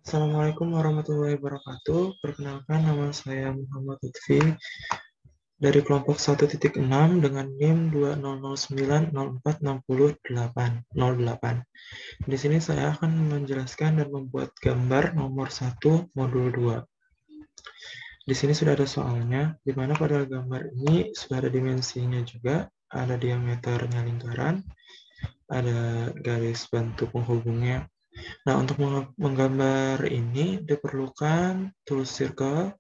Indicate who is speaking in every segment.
Speaker 1: Assalamualaikum warahmatullahi wabarakatuh. Perkenalkan, nama saya Muhammad Lutfi dari kelompok 1.6 dengan NIM 2009046008. Di sini saya akan menjelaskan dan membuat gambar nomor 1 modul 2. Di sini sudah ada soalnya, di mana pada gambar ini sudah ada dimensinya juga, ada diameternya lingkaran, ada garis bantu penghubungnya. Nah, untuk menggambar ini diperlukan tools circle,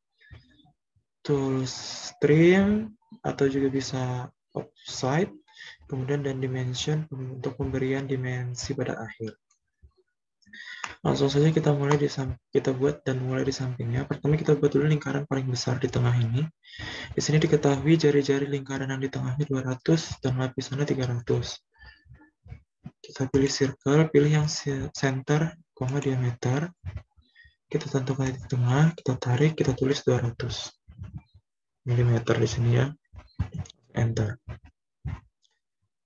Speaker 1: tools trim, atau juga bisa offset, kemudian dan dimension untuk pemberian dimensi pada akhir. Langsung saja kita buat dan mulai di sampingnya. Pertama kita buat dulu lingkaran paling besar di tengah ini. Di sini diketahui jari-jari lingkaran yang di tengahnya 200 dan lapisannya 300. Kita pilih circle, pilih yang center, diameter. Kita tentukan di tengah, kita tarik, kita tulis 200 mm di sini ya. Enter.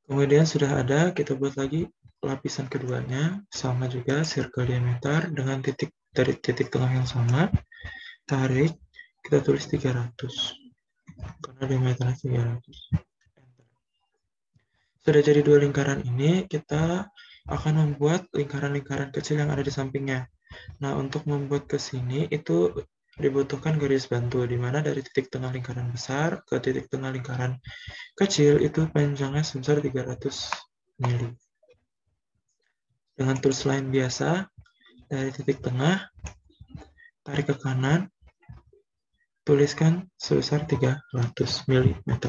Speaker 1: Kemudian sudah ada, kita buat lagi lapisan keduanya, sama juga circle diameter dengan titik dari titik tengah yang sama. Tarik, kita tulis 300 karena diameternya 300. Sudah jadi dua lingkaran ini, kita akan membuat lingkaran-lingkaran kecil yang ada di sampingnya. Nah, untuk membuat ke sini itu dibutuhkan garis bantu, di mana dari titik tengah lingkaran besar ke titik tengah lingkaran kecil itu panjangnya sebesar 300 mili. Dengan tools lain biasa, dari titik tengah, tarik ke kanan, tuliskan sebesar 300 mm.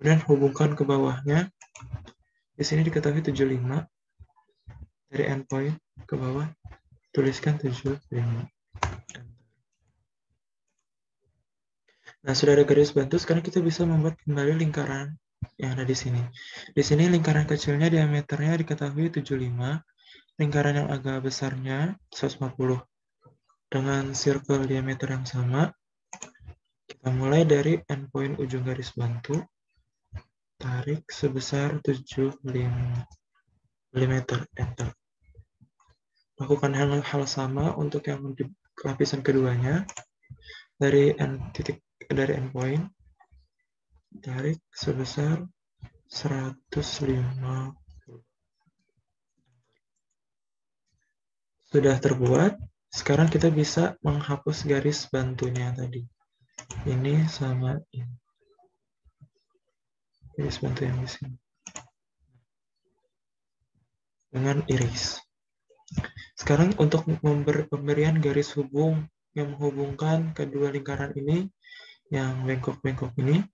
Speaker 1: Kemudian hubungkan ke bawahnya. Di sini diketahui 75. Dari endpoint ke bawah, tuliskan 75. Nah, sudah ada garis bantu, sekarang kita bisa membuat kembali lingkaran yang ada di sini. Di sini lingkaran kecilnya diameternya diketahui 75, lingkaran yang agak besarnya 150. Dengan circle diameter yang sama, kita mulai dari endpoint ujung garis bantu, tarik sebesar 75 mm, enter. Lakukan hal sama untuk yang di lapisan keduanya, dari endpoint, tarik sebesar 150. Sudah terbuat, sekarang kita bisa menghapus garis bantunya tadi. Ini sama ini. Garis bantu yang di sini. Dengan iris. Sekarang untuk pemberian garis hubung yang menghubungkan kedua lingkaran ini, yang bengkok-bengkok ini,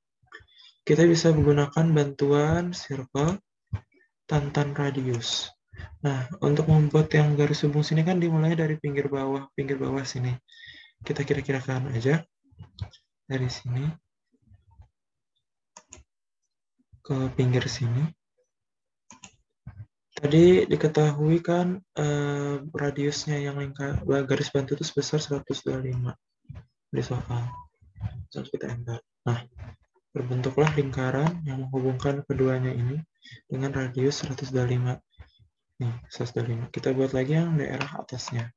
Speaker 1: kita bisa menggunakan bantuan circle tantan radius. Nah, untuk membuat yang garis hubung sini kan dimulai dari pinggir bawah sini. Kita kira-kirakan aja dari sini ke pinggir sini. Tadi diketahui kan radiusnya yang garis bantu itu sebesar 125 di soal. Terus kita enter. Nah, terbentuklah lingkaran yang menghubungkan keduanya ini dengan radius 125. Nih, 125. Kita buat lagi yang daerah atasnya.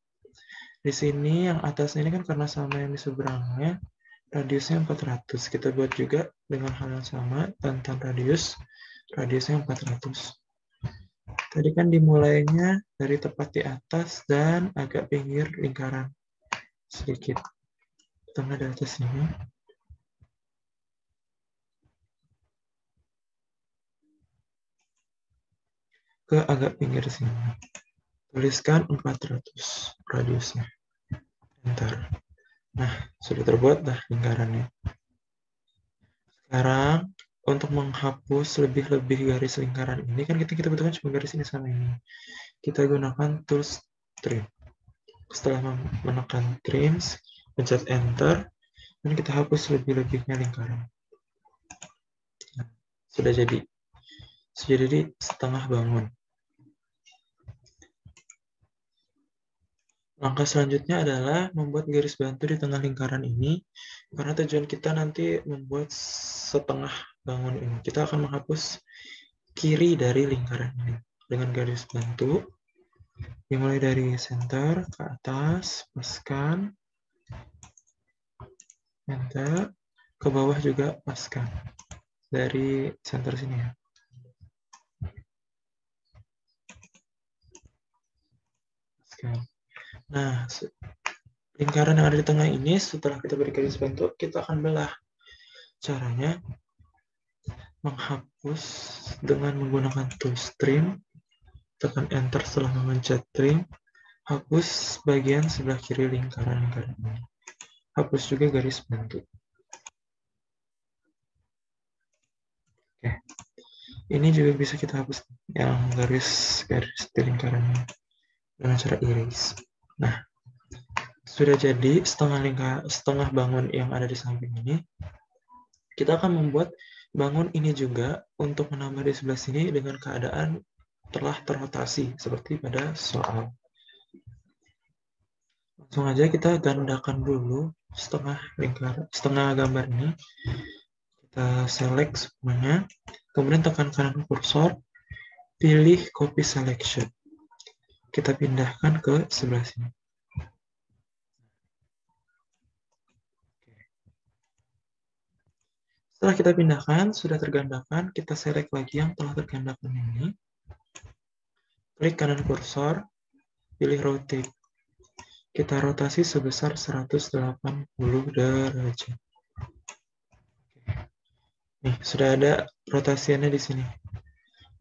Speaker 1: Di sini yang atasnya ini kan karena sama yang di seberangnya, radiusnya 400. Kita buat juga dengan hal yang sama, tantan radiusnya 400. Tadi kan dimulainya dari tepat di atas dan agak pinggir lingkaran sedikit. Tengah di atas ini. Ke agak pinggir sini. Tuliskan 400 radiusnya. Enter. Nah, sudah terbuat dah lingkarannya. Sekarang untuk menghapus lebih-lebih garis lingkaran ini kan kita butuhkan cuma garis ini sama ini. Kita gunakan tools trim. Setelah menekan trims, pencet enter, dan kita hapus lebih-lebihnya lingkaran. Nah, sudah jadi setengah bangun. Langkah selanjutnya adalah membuat garis bantu di tengah lingkaran ini, karena tujuan kita nanti membuat setengah bangun ini. Kita akan menghapus kiri dari lingkaran ini dengan garis bantu. Dimulai dari center ke atas, paskan, enter, ke bawah juga paskan. Dari center sini ya. Paskan. Nah, lingkaran yang ada di tengah ini setelah kita beri garis bentuk, kita akan belah. Caranya menghapus dengan menggunakan tool trim, tekan enter setelah memencet trim, hapus bagian sebelah kiri lingkaran-lingkaran ini. Hapus juga garis bentuk. Oke. Ini juga bisa kita hapus yang garis-garis di lingkarannya dengan cara erase. Nah, sudah jadi setengah bangun yang ada di samping ini. Kita akan membuat bangun ini juga untuk menambah di sebelah sini dengan keadaan telah terrotasi seperti pada soal. Langsung aja kita gandakan dulu setengah gambar ini. Kita select semuanya, kemudian tekan kanan kursor, pilih copy selection. Kita pindahkan ke sebelah sini. Setelah kita pindahkan, sudah tergandakan, kita select lagi yang telah tergandakan ini. Klik kanan kursor, pilih rotate. Kita rotasi sebesar 180 derajat. Nih, sudah ada rotasiannya di sini.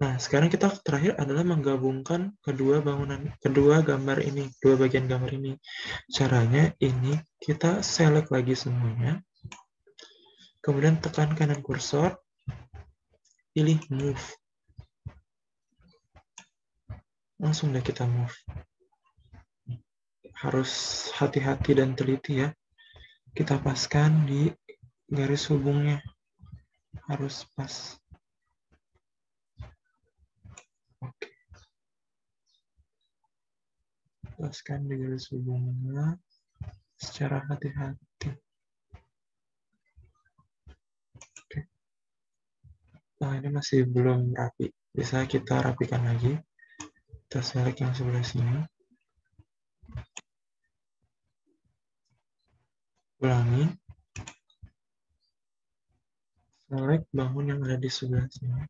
Speaker 1: Nah, sekarang kita terakhir adalah menggabungkan kedua gambar ini, dua bagian gambar ini. Caranya ini kita select lagi semuanya. Kemudian tekan kanan kursor, pilih move. Langsung deh kita move. Harus hati-hati dan teliti ya. Kita paskan di garis hubungnya. Harus pas. Oke. Paskan di garis hubungnya secara hati-hati. Oke. Nah, ini masih belum rapi. Bisa kita rapikan lagi. Kita select yang sebelah sini. Ulangi. Select bangun yang ada di sebelah sini.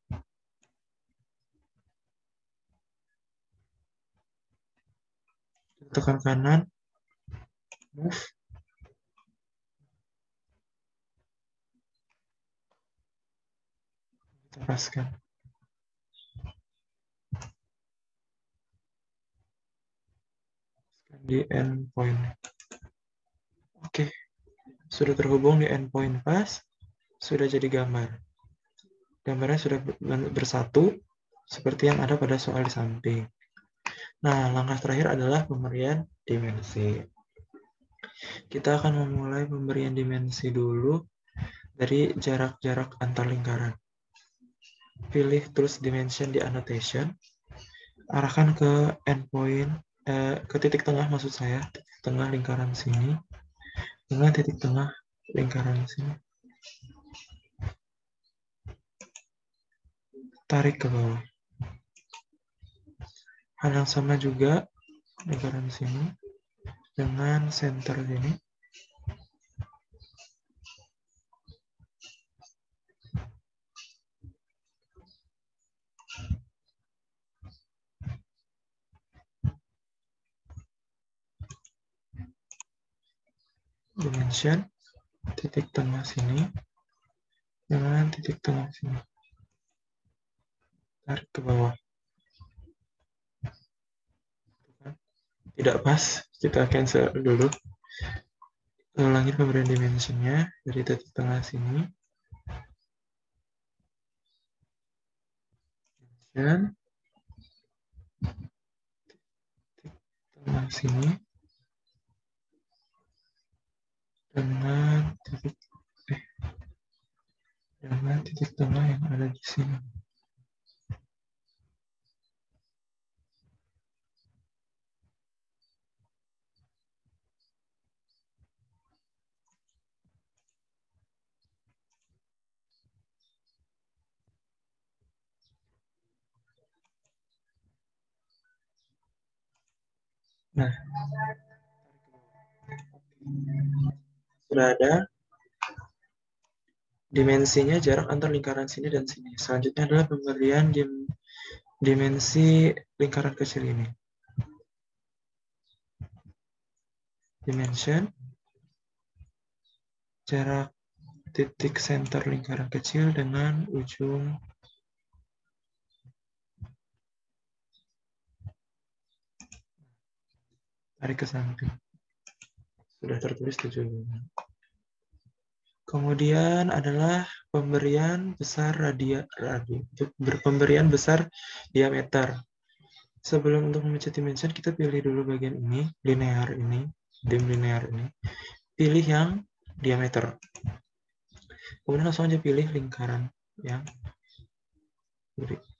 Speaker 1: Tekan kanan. Move. Kita paskan. Di endpoint. Oke. Sudah terhubung di endpoint pas. Sudah jadi gambar. Gambarnya sudah bersatu seperti yang ada pada soal di samping. Nah, langkah terakhir adalah pemberian dimensi. Kita akan memulai pemberian dimensi dulu dari jarak-jarak antar lingkaran. Pilih tools dimension di annotation. Arahkan ke endpoint, ke titik tengah maksud saya, titik tengah lingkaran sini, dengan titik tengah lingkaran sini. Tarik ke bawah. Hal yang sama juga lingkaran sini dengan center ini. Dimension titik tengah sini dengan titik tengah sini. Tarik ke bawah. Tidak pas, kita cancel dulu. Ulangi pemberian dimensinya dari titik tengah sini. Dan titik tengah sini dengan titik tengah yang ada di sini. Nah, sudah ada dimensinya, jarak antar lingkaran sini dan sini. Selanjutnya adalah pemberian dimensi lingkaran kecil ini. Dimension, jarak titik center lingkaran kecil dengan ujung tarik ke samping. Sudah tertulis tujuannya. Kemudian adalah pemberian besar pemberian besar diameter. Sebelum untuk memencet dimension, kita pilih dulu bagian ini, linear ini, dim linear ini. Pilih yang diameter. Kemudian langsung aja pilih lingkaran yang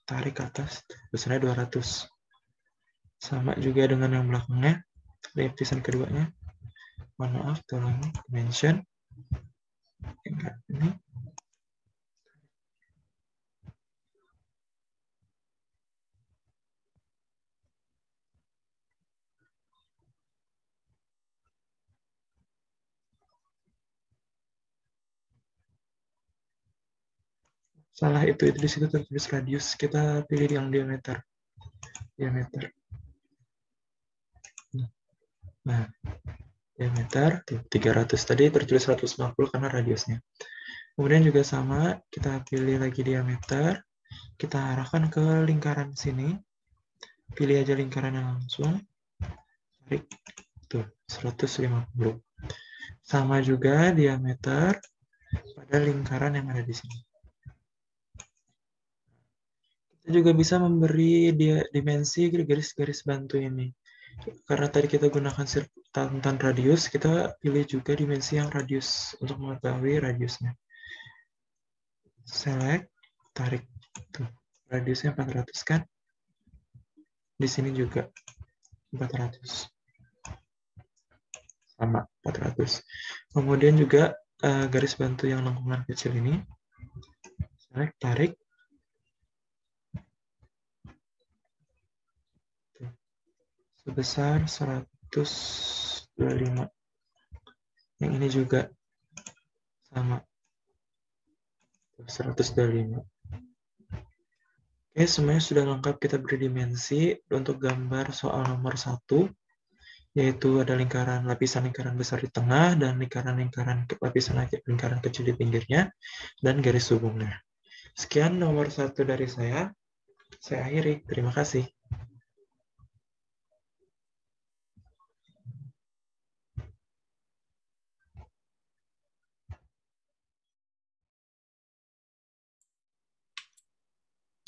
Speaker 1: tarik ke atas, besarnya 200. Sama juga dengan yang belakangnya, lapisan keduanya. Mohon maaf, tolong dimension. Ini. Salah itu di situ tertulis radius. Kita pilih yang diameter. Nah, diameter 300 tadi tertulis 150 karena radiusnya. Kemudian juga sama, kita pilih lagi diameter, kita arahkan ke lingkaran sini. Pilih aja lingkarannya langsung. Tarik tuh 150. Sama juga diameter pada lingkaran yang ada di sini. Kita juga bisa memberi dimensi garis-garis bantu ini. Karena tadi kita gunakan tautan radius, kita pilih juga dimensi yang radius untuk mengetahui radiusnya. Select, tarik. Tuh, radiusnya 400 kan? Di sini juga 400. Sama, 400. Kemudian juga garis bantu yang lengkungan kecil ini. Select, tarik. Sebesar 125. Yang ini juga sama. 125. Oke, semuanya sudah lengkap. Kita beri dimensi untuk gambar soal nomor 1, yaitu ada lapisan lingkaran besar di tengah, dan lapisan lingkaran kecil di pinggirnya, dan garis hubungnya. Sekian nomor 1 dari saya. Saya akhiri. Terima kasih.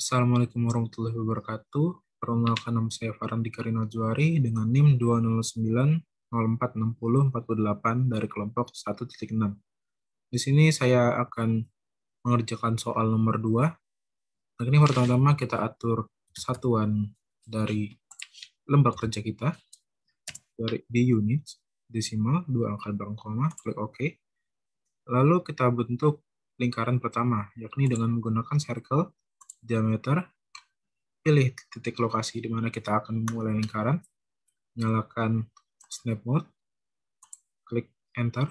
Speaker 2: Assalamualaikum warahmatullahi wabarakatuh. Perkenalkan, nama saya Farandika Rinaljuari dengan NIM 209046048 dari kelompok 1.6. Di sini saya akan mengerjakan soal nomor 2. Nah, ini pertama-tama kita atur satuan dari lembar kerja kita di unit, desimal, 2 angka belakang koma, klik OK. Lalu kita bentuk lingkaran pertama, yakni dengan menggunakan circle, diameter. Pilih titik lokasi di mana kita akan memulai lingkaran, nyalakan snap mode, klik enter,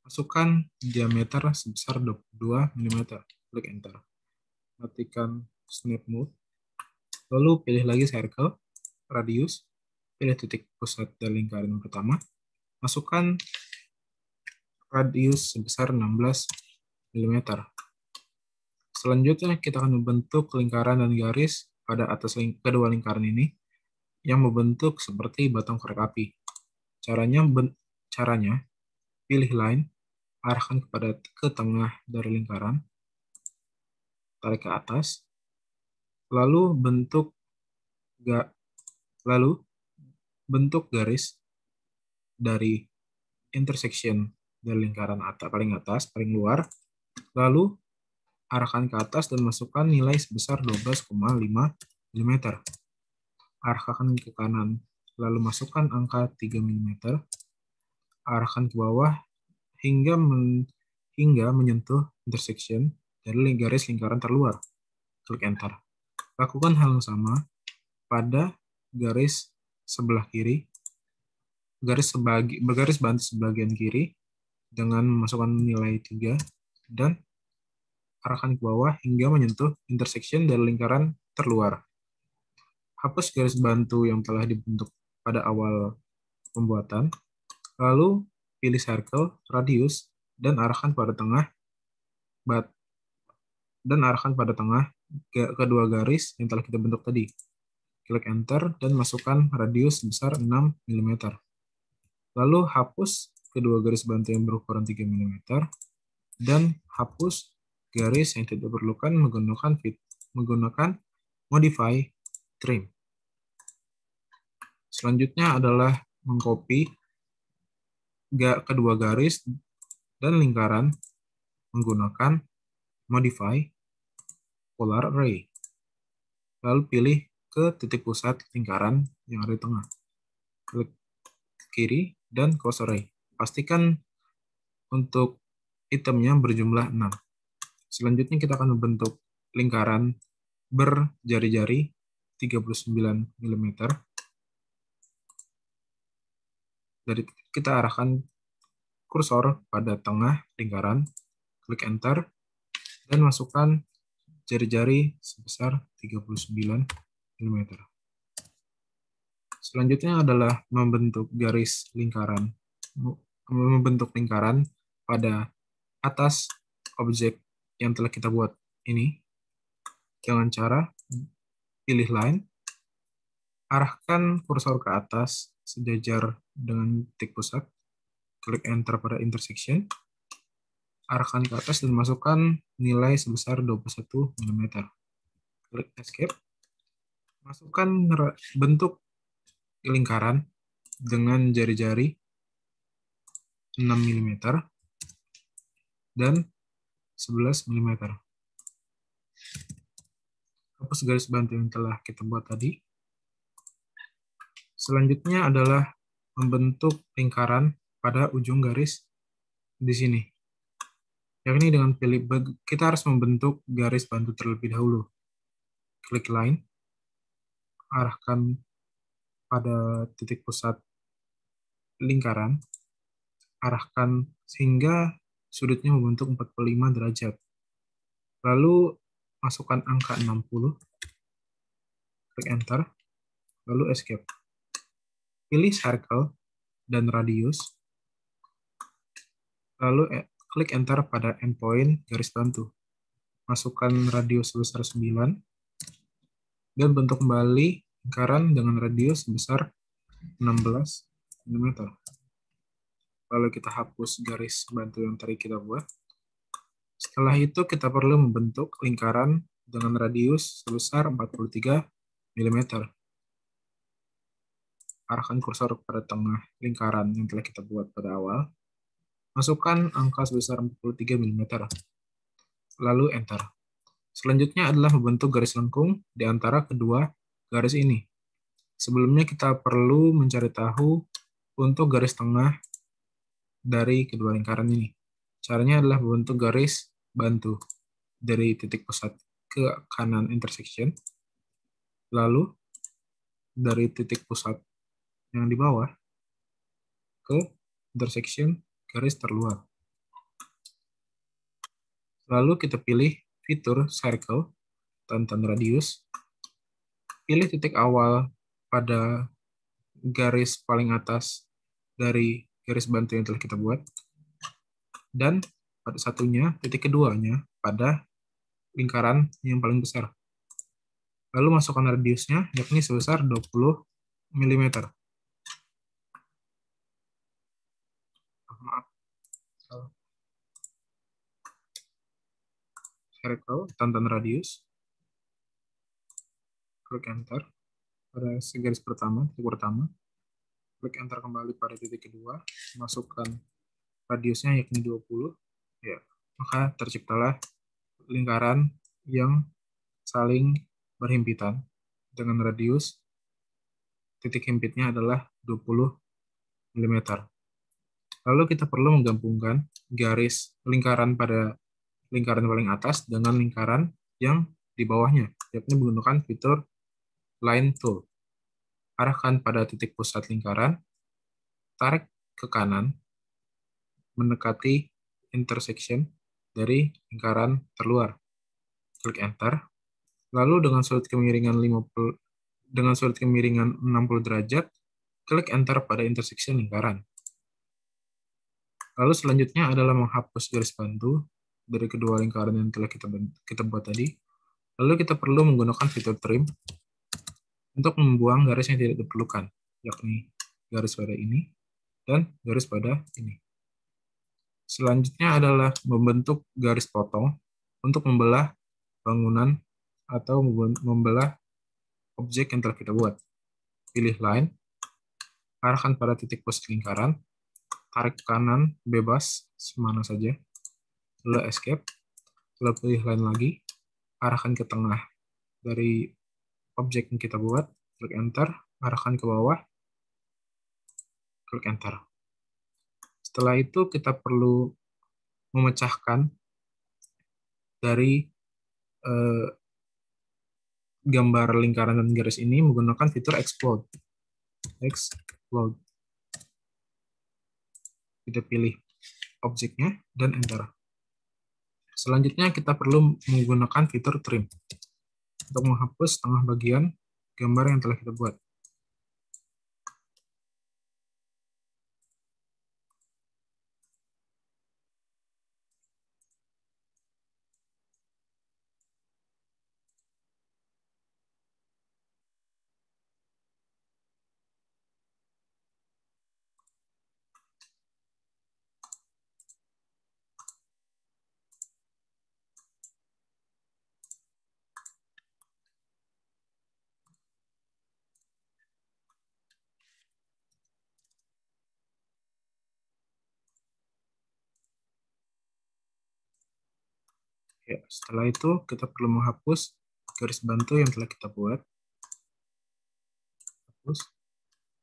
Speaker 2: masukkan diameter sebesar 22 mm, klik enter, matikan snap mode, lalu pilih lagi circle, radius, pilih titik pusat dari lingkaran pertama, masukkan radius sebesar 16 mm. Selanjutnya kita akan membentuk lingkaran dan garis pada atas kedua lingkaran ini yang membentuk seperti batang korek api. Caranya pilih line, arahkan ke tengah dari lingkaran, tarik ke atas, lalu bentuk garis dari intersection dari lingkaran paling atas, paling luar, lalu arahkan ke atas dan masukkan nilai sebesar 12,5 mm. Arahkan ke kanan, lalu masukkan angka 3 mm. Arahkan ke bawah hingga menyentuh intersection dari garis lingkaran terluar. Klik enter. Lakukan hal yang sama pada garis sebelah kiri bergaris bantu sebagian kiri dengan memasukkan nilai 3 dan arahkan ke bawah hingga menyentuh intersection dari lingkaran terluar. Hapus garis bantu yang telah dibentuk pada awal pembuatan, lalu pilih circle, radius, dan arahkan pada tengah kedua garis yang telah kita bentuk tadi. Klik enter dan masukkan radius sebesar 6 mm. Lalu hapus kedua garis bantu yang berukuran 3 mm dan hapus garis yang tidak diperlukan menggunakan modify trim. Selanjutnya adalah mengcopy kedua garis dan lingkaran menggunakan modify polar array. Lalu pilih ke titik pusat lingkaran yang ada di tengah. Klik kiri dan close array. Pastikan untuk itemnya berjumlah 6. Selanjutnya kita akan membentuk lingkaran berjari-jari 39 mm. Dari kita arahkan kursor pada tengah lingkaran, klik enter, dan masukkan jari-jari sebesar 39 mm. Selanjutnya adalah membentuk lingkaran pada atas objek yang telah kita buat ini. Dengan cara pilih line, arahkan kursor ke atas sejajar dengan titik pusat, klik enter pada intersection, arahkan ke atas dan masukkan nilai sebesar 21 mm. Klik escape, masukkan bentuk lingkaran dengan jari-jari 6 mm dan 11 mm. Hapus garis bantu yang telah kita buat tadi. Selanjutnya adalah membentuk lingkaran pada ujung garis di sini. Yakni dengan kita harus membentuk garis bantu terlebih dahulu. Klik line, arahkan pada titik pusat lingkaran, arahkan sehingga sudutnya membentuk 45 derajat. Lalu masukkan angka 60, klik enter, lalu escape. Pilih circle dan radius, lalu klik enter pada endpoint garis bantu. Masukkan radius sebesar 9, dan bentuk kembali lingkaran dengan radius sebesar 16 mm. Lalu kita hapus garis bantu yang tadi kita buat. Setelah itu kita perlu membentuk lingkaran dengan radius sebesar 43 mm. Arahkan kursor pada tengah lingkaran yang telah kita buat pada awal. Masukkan angka sebesar 43 mm. Lalu enter. Selanjutnya adalah membentuk garis lengkung di antara kedua garis ini. Sebelumnya kita perlu mencari tahu untuk garis tengah dari kedua lingkaran ini. Caranya adalah membentuk garis bantu dari titik pusat ke kanan intersection, lalu dari titik pusat yang di bawah ke intersection garis terluar. Lalu kita pilih fitur circle, tanda radius, pilih titik awal pada garis paling atas dari garis bantu yang telah kita buat, dan pada satunya, titik keduanya pada lingkaran yang paling besar. Lalu masukkan radiusnya, yakni sebesar 20 mm. Maaf. Circle, tanda radius. Klik enter pada garis pertama, titik pertama. Klik enter kembali pada titik kedua, masukkan radiusnya yakni 20. Ya, maka terciptalah lingkaran yang saling berhimpitan dengan radius titik himpitnya adalah 20 mm. Lalu kita perlu menggabungkan garis lingkaran pada lingkaran paling atas dengan lingkaran yang di bawahnya, yakni menggunakan fitur line tool. Arahkan pada titik pusat lingkaran, tarik ke kanan mendekati intersection dari lingkaran terluar. Klik enter. Lalu dengan sudut kemiringan 60 derajat, klik enter pada intersection lingkaran. Lalu selanjutnya adalah menghapus garis bantu dari kedua lingkaran yang telah kita buat tadi. Lalu kita perlu menggunakan fitur trim untuk membuang garis yang tidak diperlukan, yakni garis pada ini dan garis pada ini. Selanjutnya adalah membentuk garis potong untuk membelah bangunan atau membelah objek yang telah kita buat. Pilih line, arahkan pada titik pos lingkaran, tarik ke kanan bebas semana saja, lalu escape, lalu pilih line lagi, arahkan ke tengah dari objek yang kita buat, klik enter, arahkan ke bawah, klik enter. Setelah itu kita perlu memecahkan dari gambar lingkaran dan garis ini menggunakan fitur explode. Kita pilih objeknya dan enter. Selanjutnya kita perlu menggunakan fitur trim untuk menghapus tengah bagian gambar yang telah kita buat. Ya, setelah itu kita perlu menghapus garis bantu yang telah kita buat.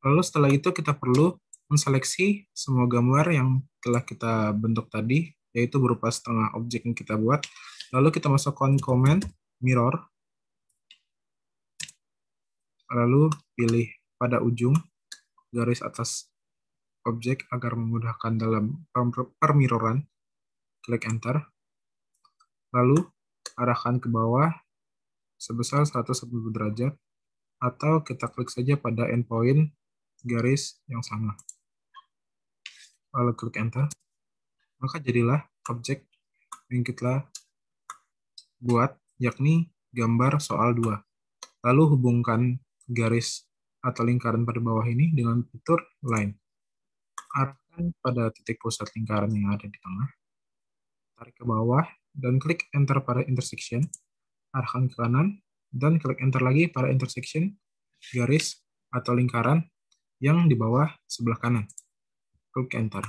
Speaker 2: Lalu setelah itu kita perlu menseleksi semua gambar yang telah kita bentuk tadi, yaitu berupa setengah objek yang kita buat. Lalu kita masukkan command mirror, lalu pilih pada ujung garis atas objek agar memudahkan dalam permirroran. Klik enter. Lalu arahkan ke bawah sebesar 180 derajat, atau kita klik saja pada endpoint garis yang sama. Lalu klik enter. Maka jadilah objek yang kita buat, yakni gambar soal 2. Lalu hubungkan garis atau lingkaran pada bawah ini dengan fitur line. Arahkan pada titik pusat lingkaran yang ada di tengah, tarik ke bawah, dan klik enter pada intersection, arahkan ke kanan, dan klik enter lagi pada intersection garis atau lingkaran yang di bawah sebelah kanan. Klik enter.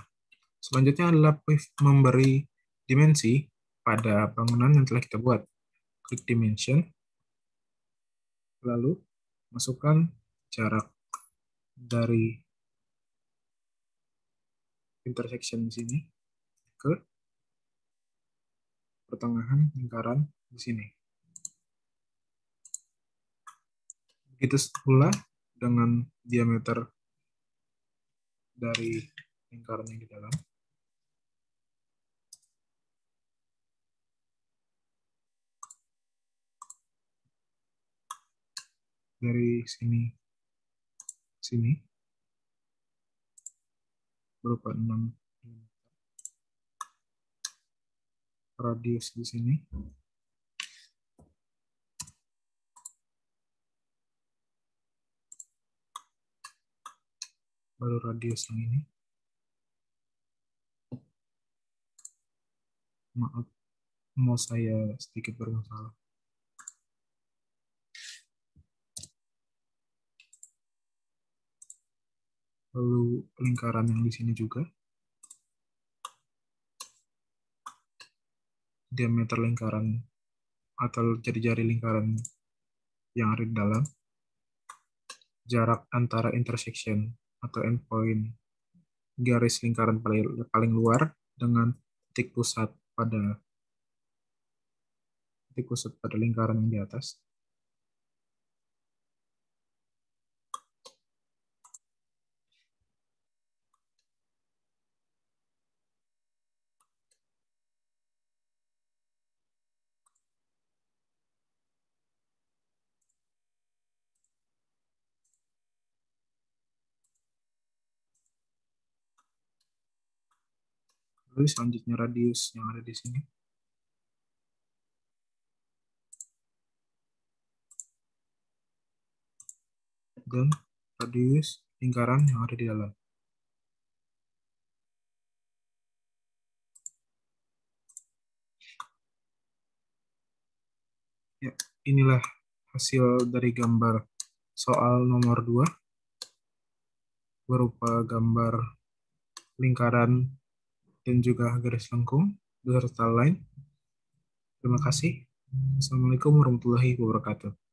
Speaker 2: Selanjutnya adalah memberi dimensi pada bangunan yang telah kita buat. Klik dimension, lalu masukkan jarak dari intersection di sini ke pertengahan lingkaran di sini. Begitu pula dengan diameter dari lingkaran yang di dalam. Dari sini berupa 6 radius di sini. Baru radius yang ini. Maaf, mau saya sedikit bermasalah. Lalu lingkaran yang di sini juga. Diameter lingkaran atau jari-jari lingkaran yang ada di dalam. Jarak antara intersection atau endpoint garis lingkaran paling luar dengan titik pusat pada lingkaran yang di atas. Lalu selanjutnya radius yang ada di sini. Dan radius lingkaran yang ada di dalam. Ya, inilah hasil dari gambar soal nomor 2 berupa gambar lingkaran dan juga garis lengkung beserta line. Terima kasih. Assalamualaikum warahmatullahi wabarakatuh.